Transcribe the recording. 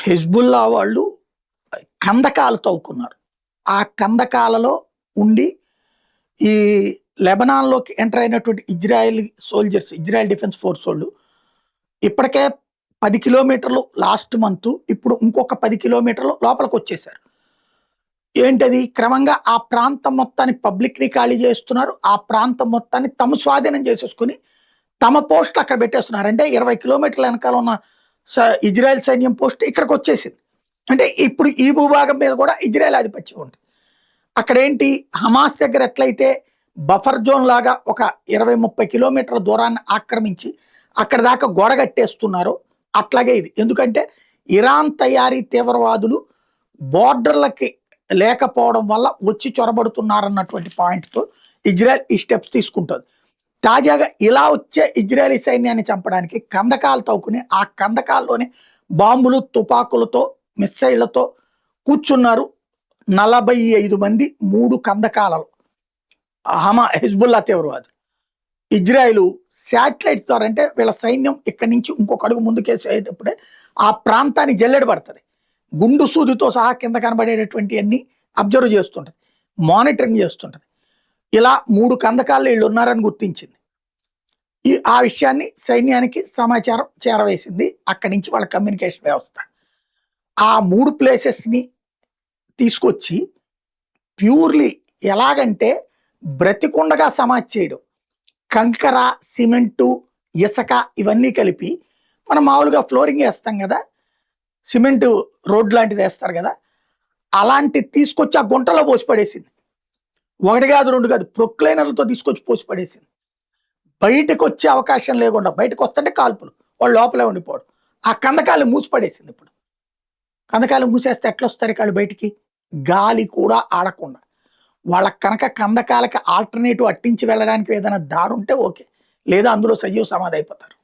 Hezbollah వాళ్ళు కందకాలు తవ్వుకున్నారు. ఆ కందకాలలో ఉండి ఈ లెబనాన్‌లోకి ఎంటర్ అయినటువంటి Israel soldiers, Israel defence force వాళ్ళు ఇప్పటికే 10 కిలోమీటర్లు లాస్ట్ మంత్, ఇప్పుడు ఇంకొక 10 కిలోమీటర్లు లోపలికొచ్చేసారు. ఏంటది? క్రమంగా ఆ ప్రాంతం మొత్తాన్ని పబ్లిక్‌ని ఖాళీ చేస్తున్నారు. ఆ ప్రాంతం మొత్తాన్ని తమ స్వాధీనం చేసేసుకొని తమ పోస్టులు అక్కడ పెట్టేస్తున్నారు. అంటే 20 కిలోమీటర్ల వెనకాల ఉన్న ఇజ్రాయెల్ సైన్యం పోస్ట్ ఇక్కడికొచ్చేసింది. అంటే ఇప్పుడు ఈ భూభాగం మీద కూడా ఇజ్రాయెల్ ఆధిపత్యం ఉంది. అక్కడేంటి, హమాస్ దగ్గర ఎట్లయితే బఫర్ జోన్ లాగా ఒక 20-30 కిలోమీటర్ల దూరాన్ని ఆక్రమించి అక్కడ దాకా గోడ కట్టేస్తున్నారో అట్లాగే ఇది. ఎందుకంటే ఇరాన్ తయారీ తీవ్రవాదులు బోర్డర్లకి లేకపోవడం వల్ల వచ్చి చొరబడుతున్నారన్నటువంటి పాయింట్తో ఇజ్రాయెల్ ఈ స్టెప్స్ తీసుకుంటుంది. తాజాగా ఇలా వచ్చే ఇజ్రాయలీ సైన్యాన్ని చంపడానికి కందకాలు తవ్వుకుని ఆ కందకాల్లోనే బాంబులు, తుపాకులతో, మిస్సైళ్లతో కూర్చున్నారు 45 మంది 3 కందకాలలో. హెజ్బుల్లా తీవ్రవాదులు. ఇజ్రాయెల్ శాటిలైట్స్ ద్వారా, అంటే వీళ్ళ సైన్యం ఇక్కడి నుంచి ఇంకొక అడుగు ముందుకేసేటప్పుడే ఆ ప్రాంతాన్ని జల్లెడ పడుతుంది. గుండు సూదితో సహా కింద కనబడేటటువంటి అన్ని అబ్జర్వ్ చేస్తుంటుంది, మానిటరింగ్ చేస్తుంటుంది. ఇలా 3 కందకాల్లో వీళ్ళు ఉన్నారని గుర్తించింది. ఆ విషయాన్ని సైన్యానికి సమాచారం చేరవేసింది. అక్కడి నుంచి వాళ్ళ కమ్యూనికేషన్ వ్యవస్థ ఆ 3 ప్లేసెస్ని తీసుకొచ్చి ప్యూర్లీ ఎలాగంటే బ్రతికుండగా సమాధి చేయడం. కంకర, సిమెంటు, ఇసక ఇవన్నీ కలిపి మనం మామూలుగా ఫ్లోరింగ్ వేస్తాం కదా, సిమెంటు రోడ్ లాంటిది వేస్తారు కదా, అలాంటిది తీసుకొచ్చి ఆ గుంటలో పోసి పడేసింది. 1 కాదు 2 కాదు, ప్రొక్లైనర్లతో తీసుకొచ్చి పోసి పడేసింది. బయటకు వచ్చే అవకాశం లేకుండా, బయటకు వస్తుంటే కాల్పులు, వాళ్ళు లోపలే ఉండిపోవడం. ఆ కందకాలు మూసి పడేసింది. ఇప్పుడు కందకాలు మూసేస్తే ఎట్లా వస్తారు వాళ్ళు బయటికి? గాలి కూడా ఆడకుండా. వాళ్ళకి కనుక కందకాలకి ఆల్టర్నేటివ్ అట్టించి వెళ్ళడానికి ఏదైనా దారి ఉంటే ఓకే, లేదా అందులో సజీవ సమాధి అయిపోతారు.